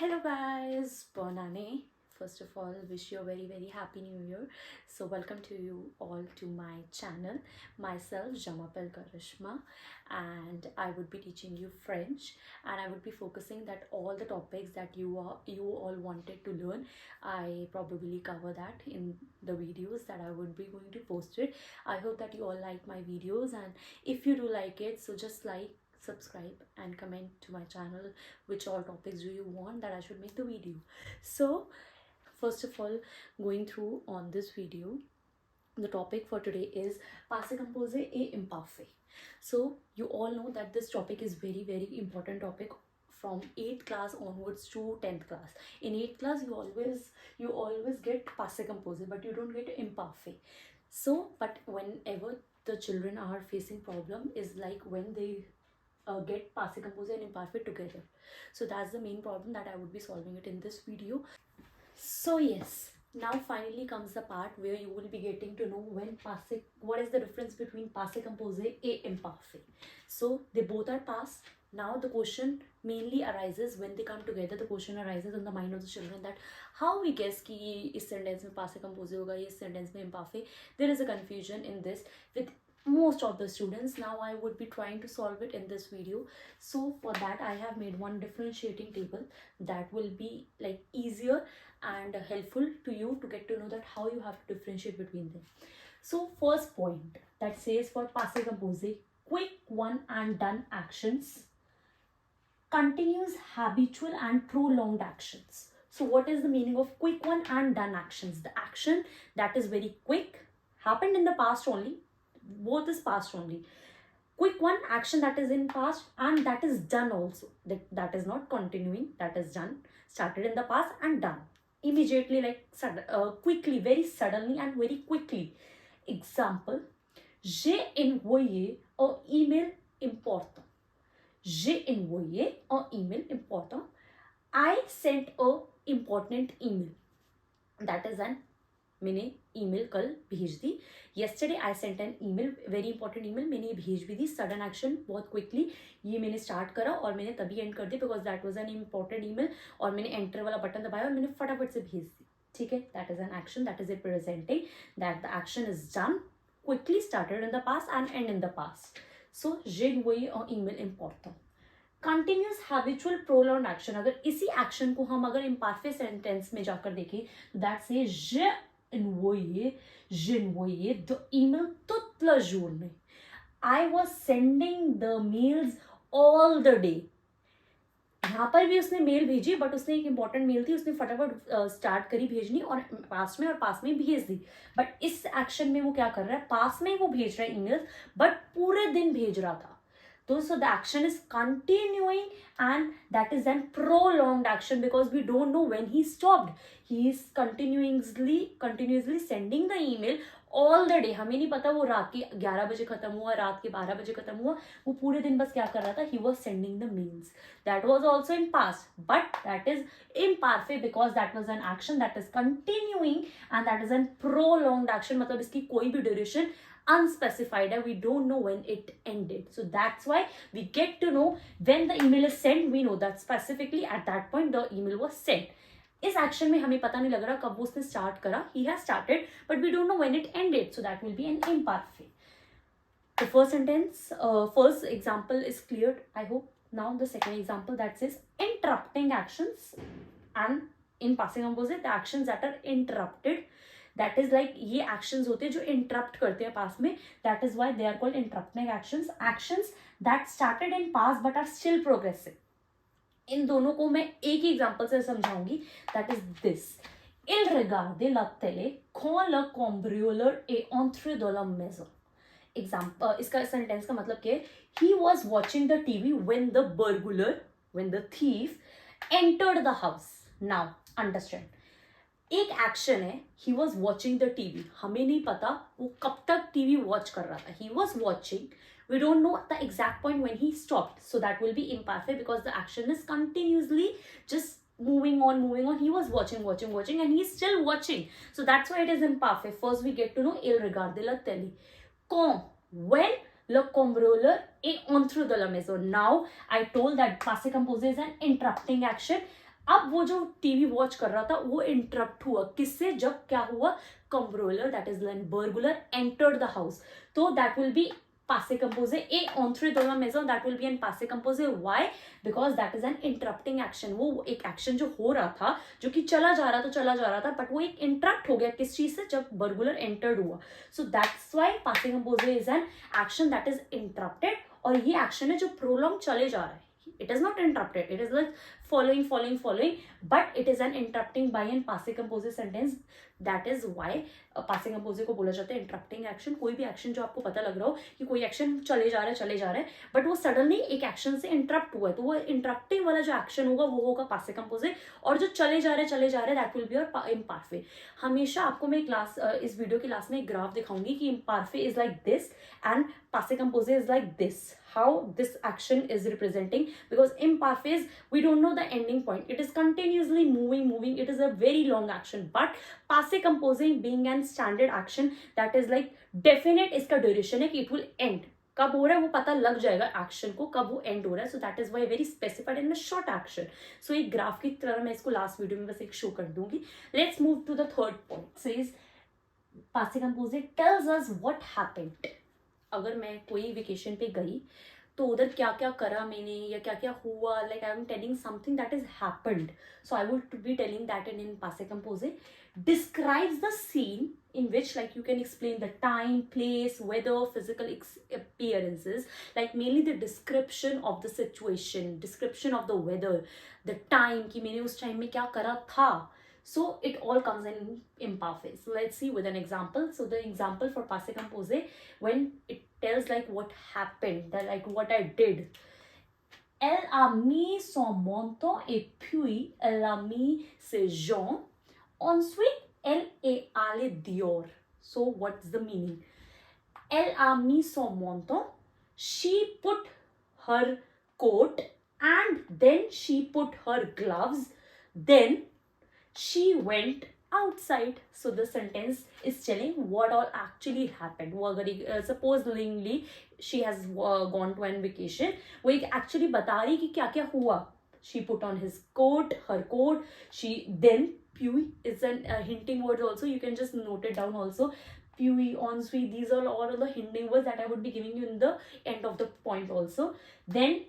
Hello guys, bonne année. First of all, wish you a very happy new year. So welcome to you all to my channel. Myself Jamapal Karishma, and I would be teaching you French, and I would be focusing that all the topics that you all wanted to learn. I probably cover that in the videos that I would be going to post it. I hope that you all like my videos, and if you do like it, so just like, subscribe and comment to my channel which all topics do you want that I should make the video. So first of all, going through on this video, the topic for today is passé composé et imparfait. So you all know that this topic is very important topic from 8th class onwards to 10th class. In 8th class you always get passé composé, but you don't get imparfait. So but whenever the children are facing problem is like when they get passé composé and imparfait together. So that's the main problem that I would be solving it in this video. So yes, now finally comes the part where you will be getting to know what is the difference between passé composé et imparfait. So they both are past. Now the question mainly arises when they come together. The question arises in the mind of the children that how we guess कि इस sentence में passé composé होगा, ये sentence में imparfait. There is a confusion in this with most of the students. Now I would be trying to solve it in this video. So for that I have made one differentiating table that will be like easier and helpful to you to get to know that how you have to differentiate between them. So first point that says for passé composé, quick one and done actions, continuous, habitual and prolonged actions. So what is the meaning of quick one and done actions? The action that is very quick, happened in the past only, both is past only. Quick one, action that is in past and that is done also. That is not continuing, that is done, started in the past and done immediately, like quickly, very suddenly and very quickly. Example, j'ai envoyé un email important. J'ai envoyé un email important. I sent a important email. That is an मैंने email कल भेज दी. Yesterday I sent an email, very important email, मैंने ये भेज भी दी. Sudden action, बहुत क्विकली ये मैंने स्टार्ट करा और मैंने तभी एंड कर दी because that was an important email. और मैंने एंटर वाला बटन दबाया और मैंने फटाफट से भेज दी. ठीक है, that is an action, that is representing that the action is done quickly, started in the past and and in the past. So j'ai envoyé un email important. Continuous habitual prolong action, अगर इसी action को हम अगर इम्पारफेक्ट sentence में जाकर देखें that से envoyé the email toute la journée. I was sending the mails all the day. यहाँ पर भी उसने मेल भेजी बट उसने एक इंपॉर्टेंट मेल थी, उसने फटाफट स्टार्ट करी भेजनी और पास में भेज दी. बट इस एक्शन में वो क्या कर रहा है, पास में वो भेज रहा है ईमेल बट पूरे दिन भेज रहा था. So the action is continuing and that is an prolonged action because we don't know when he stopped. He is continuously sending the email all the day. हमें नहीं पता वो रात के 11 बजे खत्म हुआ, रात के 12 बजे खत्म हुआ, वो पूरे दिन बस क्या कर रहा था, he was sending the mails. That was also in past but that is imperfect because that was an action that is continuing and that is a prolonged action. मतलब इसकी कोई भी duration unspecified, we don't know when it ended. So that's why we get to know when the email is sent. We know that specifically at that point the email was sent. इस action में हमें पता नहीं लग रहा कब वो उसने स्टार्ट करा. he has started but we don't know when it ended, so that will be an imperfect. The first sentence, first example is cleared, I hope. Now the second example that says interrupting actions, and in passé composé the actions that are interrupted, that is like ये actions होते हैं जो interrupt करते हैं पास में, that is why they are called interrupting actions. Actions that started in past but are still progressive. इन दोनों को मैं एक ही एग्जांपल से समझाऊंगी, that is this. Il regardait la télé quand le cambrioleur est entré dans la maison. Example, इसका sentence का मतलब क्या है, he was watching the TV when the burglar, when the thief entered the house. Now understand, एक action है, he was watching the TV. हमें नहीं पता वो कब तक टीवी वॉच कर रहा था. he was watching, we don't know the exact point when he stopped, so that will be imperfect because the action is continuously just moving on. He was watching and he's still watching, so that's why it is imperfect. First we get to know il regardait la télé. Quand, when le cambrioleur est entré dans la maison. Now I told that passé composé is an interrupting action. अब वो जो TV watch कर रहा था वो interrupt हुआ, किससे? जब क्या हुआ, controller that is burglar entered the house. तो that will be passive composé et entre dans la maison, that will be an passive composé. Why? Because that is an interrupting action. वो एक action जो हो रहा था, जो कि चला जा रहा था, बट वो एक इंटरप्ट हो गया किस चीज से? जब बर्गुलर एंटर्ड हुआ. So that's why passive composé is an action that is interrupted. और ये एक्शन है जो प्रोलॉन्ग चले जा रहा है. It is not interrupted. It is like following, but it is an interrupting by an passive composite sentence. That is why passive composite को बोला जाता है इंटरप्टिंग एक्शन. कोई भी एक्शन जो आपको पता लग रहा हो कि कोई एक्शन चले जा रहा है, बट वो सडनली एक एक्शन से इंटरप्ट हुआ है, तो वो इंटरप्टिंग वाला जो एक्शन होगा वो होगा passive composite. और जो चले जा रहे हैं that will be your imperfect. हमेशा आपको मैं क्लास इस वीडियो की लास्ट में एक ग्राफ दिखाऊंगी कि imperfect is like this and passive composite is like this. How this action is representing, because imperfect is we don't know the ending point, it is continuously moving, it is a very long action. But passive composing being an standard action that is like definite, इसका duration है कि it will end. कब हो रहा है वो पता लग जाएगा एक्शन को, कब वो एंड हो रहा है. So that is why very specified in a short action. So एक ग्राफ की तरह मैं इसको लास्ट वीडियो में बस एक शो कर दूंगी. Let's move to the third point. Says passive composite tells us what happened. अगर मैं कोई वेकेशन पे गई तो उधर क्या क्या करा मैंने या क्या क्या हुआ, like I am telling something that is happened. So I would be telling that in passive composite. Describes the scene in which, like, you can explain the time, place, weather, physical appearances, like mainly the description of the situation, description of the weather, the time कि मैंने उस time में क्या करा था. So it all comes in imperfect. So let's see with an example. So the example for passive composite, when it tells like what happened, that like what I did. Elle a mis son menton et puis elle a mis ses jambes. Ensuite, elle est allée dehors. So what's the meaning? Elle a mis son menton. She put her coat and then she put her gloves. Then she went outside. So the sentence is telling what all actually happened. वो अगर supposedly she has gone to an vacation, वो एक actually बता रही कि क्या क्या हुआ. She put on his coat, her coat. She then puis is an hinting word also. You can just note it down also. Puis, ensuite, these are all the hinting words that I would be giving you in the end of the point also. Then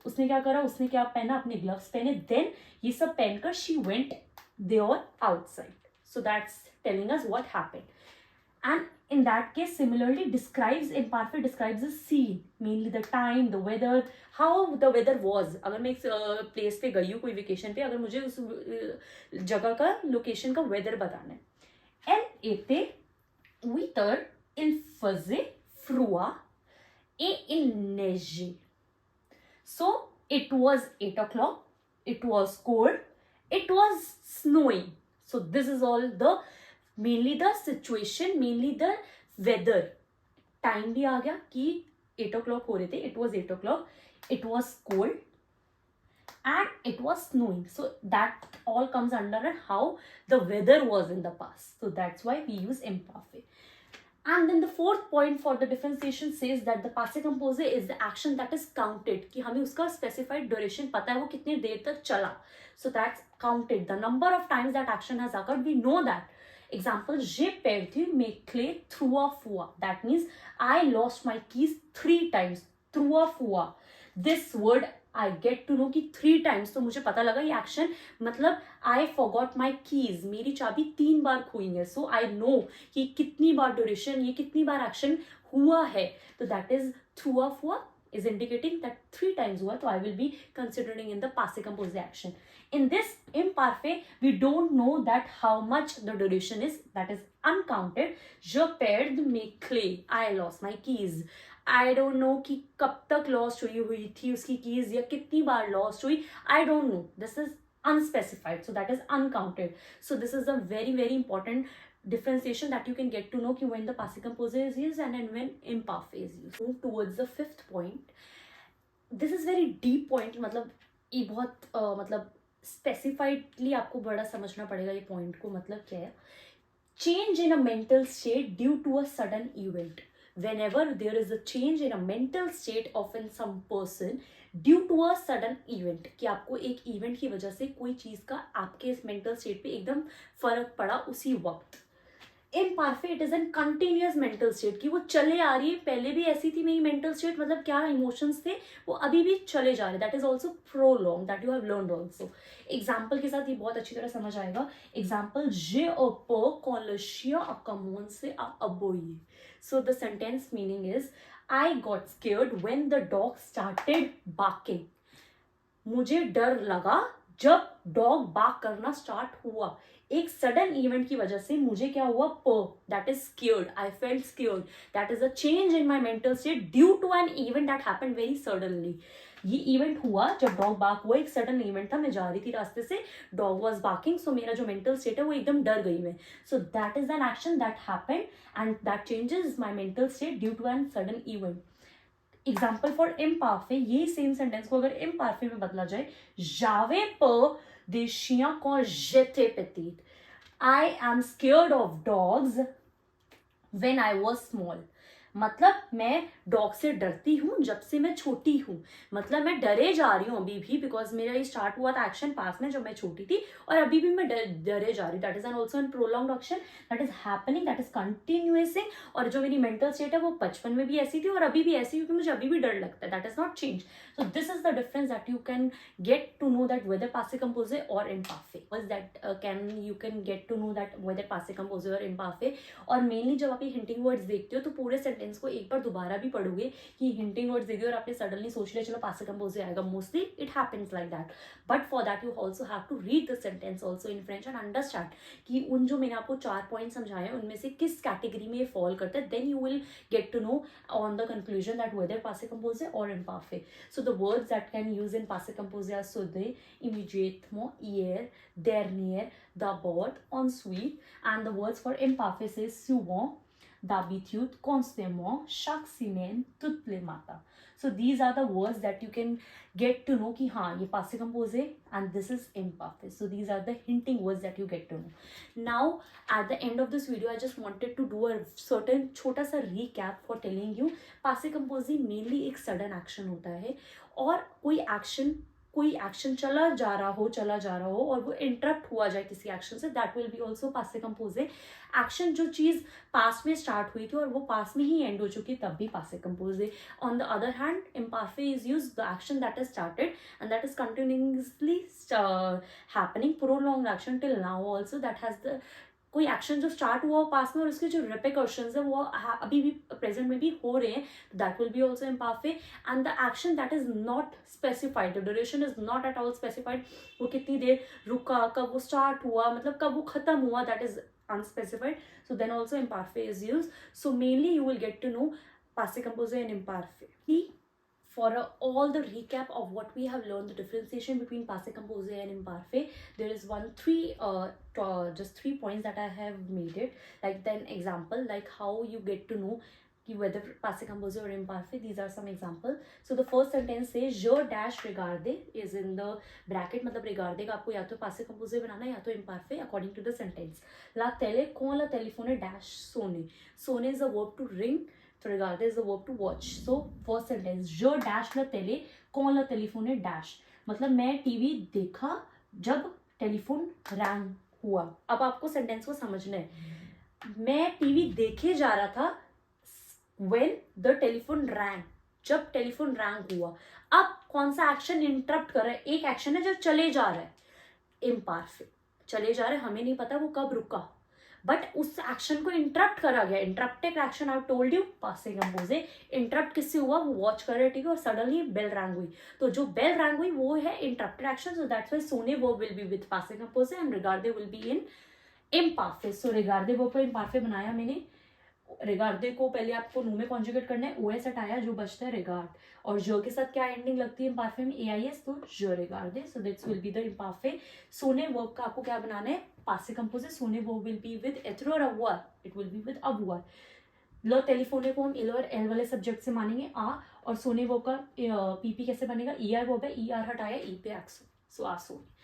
उसने क्या करा, उसने क्या पहना, अपने gloves पहने. Then ये सब पहनकर she went there outside. So that's telling us what happened. And in that case, similarly, imperfect describes the scene, mainly the time, the weather, how the weather was. अगर मैं एक प्लेस पे गई हूँ कोई वेकेशन पे, अगर मुझे उस जगह का लोकेशन का वेदर बताना है. Elle était 8 heures, il faisait froid et il neigeait. So it was 8 o'clock, it was cold, it was snowing. So this is all the mainly the situation, mainly the weather. Time भी आ गया कि 8 o'clock हो रहे थे, it was 8 o'clock, it was cold and it was snowing. So that all comes under how the weather was in the past. So that's why we use imperfect. And then the fourth point for the differentiation says that the passive composite is the action that is counted. कि हमें उसका specified duration पता है वो कितनी देर तक चला. So that's counted. The number of times that action has occurred, we know that. Example, j'ai perdu mes clés 3 fois. That means I lost my keys 3 times. 3 fois. This word I get to know कि 3 times. तो मुझे पता लगा ये action मतलब I forgot my keys. मेरी चाबी 3 बार खोई है. So I know कि कितनी बार duration, ये कितनी बार action हुआ है. तो that is 3 fois is indicating that 3 times हुआ. तो I will be considering in the passive composite action. In this imperfect, we don't know that how much the duration is. That is uncounted. Je perds mes clés. I lost my keys. I don't know कि कब तक lost हुई थी उसकी keys या कितनी बार lost हुई. I don't know. This is unspecified. So that is uncounted. So this is a very, very important differentiation that you can get to know कि when the passive composite is used and when imperfect is used. Move towards the fifth point. This is very deep point. मतलब ये बहुत मतलब स्पेसिफाइडली आपको बड़ा समझना पड़ेगा ये पॉइंट को. मतलब क्या है? Change in a mental state due to a sudden event. Whenever there is a change in a mental state of in some person due to a sudden event, कि आपको एक इवेंट की वजह से कोई चीज का आपके इस मेंटल स्टेट पे एकदम फर्क पड़ा उसी वक्त। इम्पारफेक्ट, it is an continuous mental state, कि वो चले आ रही है, पहले भी ऐसी थी मेरी मेंटल स्टेट, मतलब क्या इमोशंस थे वो अभी भी चले जा रहे, that is also prolong, that you have learned also. Example के साथ ये बहुत अच्छी तरह समझ आएगा। एग्जाम्पल, जे प कॉलशिया अकमोन से अबोये। So the sentence meaning is, I got scared when the dog started barking. मुझे डर लगा जब डॉग बार्क करना स्टार्ट हुआ। एक सडन इवेंट की वजह से मुझे क्या हुआ, that is scared, I felt scared, that is a change in my mental state due to an event that happened very suddenly. ये इवेंट हुआ जब डॉग बार्क हुआ, एक सडन इवेंट था, मैं जा रही थी रास्ते से, डॉग वॉज बार्किंग, सो मेरा जो मेंटल स्टेट है वो एकदम डर गई मैं। So that is an action that happened and that changes my mental state due to an sudden event. Example for इम्पार्फे, ये सेम सेंटेंस को अगर इम्पार्फे में बदला जाए, जावे प देशिया को जेते पेतीत, I am scared of dogs when I was small. मतलब मैं डॉग से डरती हूँ जब से मैं छोटी हूँ, मतलब मैं डरे जा रही हूँ अभी भी, बिकॉज मेरा ये स्टार्ट हुआ था एक्शन पास में जब मैं छोटी थी, और अभी भी मैं डरे जा रही हूँ। That is an also an prolonged action that is happening, that is continuing. और जो मेरी मेंटल स्टेट है वो बचपन में भी ऐसी थी और अभी भी ऐसी, क्योंकि मुझे अभी भी डर लगता है, that is not change. So this is the difference that you can get to know that whether पासे कंपोजे और इम्पार्फे, that can you can get to know that whether पासे कंपोजे और इम्पार्फे। और मेनली जब आप ये हिंटिंग वर्ड्स देखते हो तो पूरे सेंटेंस को एक बार दोबारा भी पढ़ोगे कि हिंटिंग वर्ड्स देखिए और आपने सडनली सोच लिया चलो पासे कंपोजे आएगा, mostly it happens like that. But for that you also have to read the sentence also in French and understand कि उन जो मैंने आपको 4 पॉइंट समझाए हैं उनमें से किस कैटेगरी में ये फॉल करता है, then you will get to know on the conclusion that whether पासे कंपोजे और इम्पार्फे। So the words that can use in पासे कंपोजे आर सुदे, इमीडिएटement, hier, dernier, d'abord, ensuite, and the words for imparfait is souvent, d'habitude, constamment, chaque semaine, toutes les matins. So these are the words that you can get to know कि हाँ ये passé composé and this is imparfait. So these are the hinting words that you get to know. Now at the end of this video I just wanted to do a certain छोटा सा recap for telling you passé composé mainly एक sudden action होता है, और कोई action चला जा रहा हो और वो इंटरप्ट हुआ जाए किसी एक्शन से, दैट विल बी ऑल्सो पासे कंपोजे। एक्शन जो चीज पास में स्टार्ट हुई थी और वो पास में ही एंड हो चुकी तब भी पासे कंपोजे। ऑन द अदर हैंड इम्पार्फे is use the action that is started and that is continuously happening, prolonged action till now also, that has the कोई एक्शन जो स्टार्ट हुआ पास में और उसके जो रिपरकशंस है वो अभी भी प्रेजेंट में भी हो रहे हैं, दैट विल बी ऑल्सो इम्पार्फे। And the action that is not specified, the duration is not at all specified, वो कितनी देर रुका, कब वो स्टार्ट हुआ, मतलब कब वो खत्म हुआ, that is unspecified, so then also imparfait is used. So mainly you will get to know passive composé and imparfait. For all the recap of what we have learned, the differentiation between passive composé and imparfait, there is just 3 points that I have made it, like then example, like how you get to know whether passive composé or imparfait. These are some examples. So the first sentence says je dash regarde is in the bracket, मतलब regarde का आपको या तो passive composé बनाना है या तो imparfait according to the sentence. La tele con la telephone dash sonne, sonne is a verb to ring, तो regarde is the verb to watch. So first sentence, je dash la tele con la telephone dash, मतलब मैं TV देखा जब telephone wrong हुआ। अब आपको sentence को समझना है, मैं टीवी देखे जा रहा था when the telephone rang, जब टेलीफोन रैंग हुआ। अब कौन सा एक्शन इंटरप्ट कर रहा है, एक एक्शन है जो चले जा रहा है, इम्पार्फेक्ट, चले जा रहे हैं, हमें नहीं पता वो कब रुका, बट उस एक्शन को इंटरप्ट करा गया, interrupted action, I told you पासे कंपोजे। इंटरप्ट किससे हुआ, वो वॉच कर रहे, ठीक है, और सडनली बेल रैंग हुई, तो जो बेल रैंग हुई वो है interrupted action, so that's why सोने वर्ब विल बी विद पासे कंपोजे एंड रिगार्डे will be in imperfect. So रिगार्डे वर्ब को इम्पार्फेक्ट बनाया मैंने। रिगार्डे को पहले आपको नो में कॉन्जुगेट करना है, ओएस हटाया, जो बचता है रिगार्ड, और जो के साथ क्या एंडिंग लगती है इम्पार्फे में, एआईएस, तो जो रिगार्डे, so that's will be the इम्पार्फे। सोने वर्ब का आपको क्या बनाना है, पासे कंपोजे, सोने वर्ब विल बी विद एथरो और अवुआर, इट विल बी विद अवुआर। लो टेलीफोने को हम एल और एल वाले सब्जेक्ट से मानेंगे आ, और सोने वर्ब का पीपी कैसे बनेगा, ईआर वर्ब है, ईआर हटाया, ई पे एक्सो, सो आ सोने।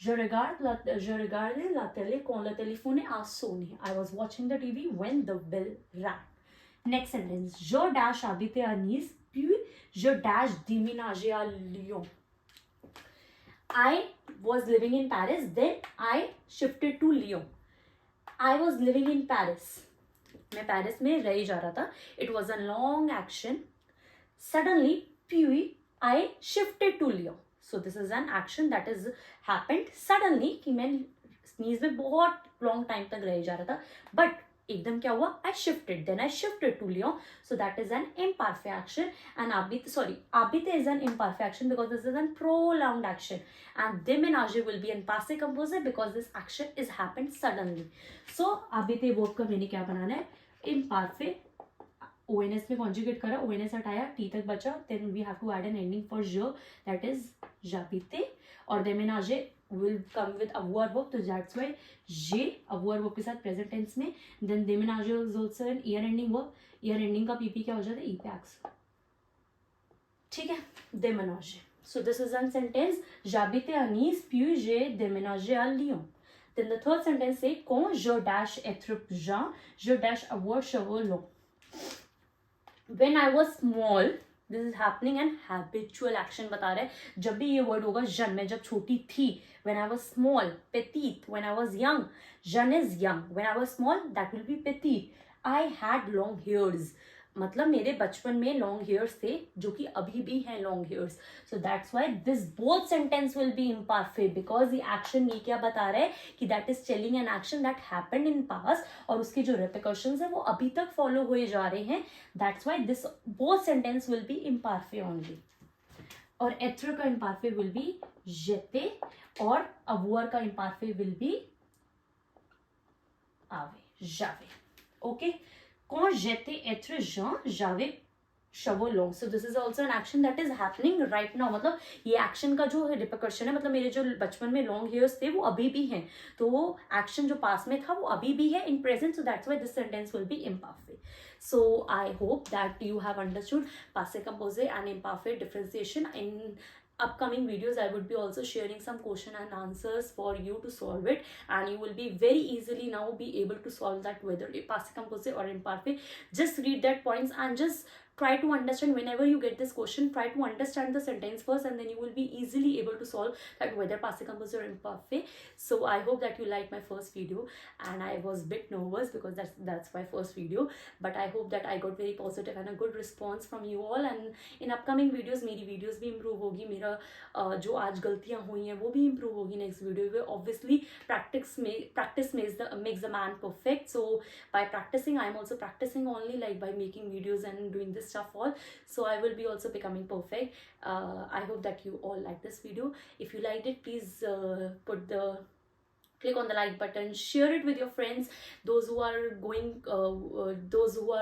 Je regardais la télé quand le téléphone a sonné. I was watching the TV when the bell rang. Next sentence. Je dash habite à Nice puis je dash déménager à Lyon. I was living in Paris, then I shifted to Lyon. I was living in Paris. मैं Paris में रह जा रहा था. It was a long action. Suddenly, puis I shifted to Lyon. So this is an action that is happened suddenly कि मैं sneeze में बहुत लॉन्ग टाइम तक रह जा रहा था. बट एकदम क्या हुआ? I shifted. Then I shifted to Lyon. So that is an imperfect action. And habiter is an imperfect action because this is a prolonged action. And déménager will be in passé composé because this action is happened suddenly. So habiter verb का मैंने क्या बनाना है? Imperfect. ONS में conjugate करा, ONS हटाया, T तक बचा. Then we have to add an ending for je, that is j'habite. और déménager will come with avoir verb, तो that's why j'ai avoir verb के साथ present tense में. Then déménager is also an year ending verb. year ending का PP क्या हो जाता है? E-pax. ठीक है, déménager. So this is a sentence. J'habite à Nice, puis j'ai déménagé à Lyon. Then the third sentence say quand je dash être Jean, je dash avoir cheveux longs. When I was small, this is happening and habitual action बता रहा है. जब भी ये word होगा jeune, मैं जब छोटी थी, when I was small, petite, when I was young, jeune is young, when I was small, that will be petite. I had long hairs, मतलब मेरे बचपन में लॉन्ग हेयर्स थे जो कि अभी भी हैं long hairs. So that's why this both sentence will be imperfect because ये एक्शन ये क्या बता रहा है कि that is telling N action that happened in past और उसके जो रिपरकशंस है वो अभी तक फॉलो हुए जा रहे हैं. That's why this both sentence will be imperfect only. और एथ्र का इम्परफेक्ट विल बी जेते और अवुअर का इम्परफेक्ट विल बी आवे जावे. Okay, quand j'étais être Jean, j'avais cheveux longs. So this is also an action that is happening right now. मतलब ये action का जो repercussion है, मतलब मेरे जो बचपन में long hairs थे वो अभी भी हैं. तो वो action जो पास में था वो अभी भी है in present. So that's why this sentence will be imperfect. So I hope that you have understood passé composé and imperfect differentiation. In upcoming videos I would be also sharing some question and answers for you to solve it, and you will be very easily now be able to solve that whether passé composé or imperfect. Just read that points and just try to understand. Whenever you get this question, try to understand the sentence first and then you will be easily able to solve that whether passé composé or imperfect. So I hope that you liked my first video, and I was a bit nervous because that's my first video, but I hope that I got very positive and a good response from you all. And in upcoming videos मेरी videos भी improve होगी, मेरा जो आज गलतियाँ हुई हैं वो भी improve होगी next video में. Obviously practice makes the man perfect. So by practicing I am also practicing only like by making videos and doing this stuff all. So I will be also becoming perfect. I hope that you all like this video. If you liked it, please click on the like button, share it with your friends, those who are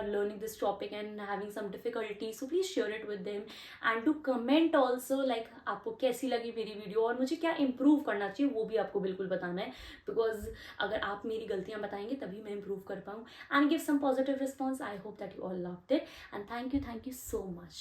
learning this topic and having some difficulty. So please share it with them and to comment also like आपको कैसी लगी मेरी video और मुझे क्या improve करना चाहिए वो भी आपको बिल्कुल बताना है, because अगर आप मेरी गलतियाँ बताएंगे तभी मैं improve कर पाऊँ. And give some positive response. I hope that you all loved it and thank you so much.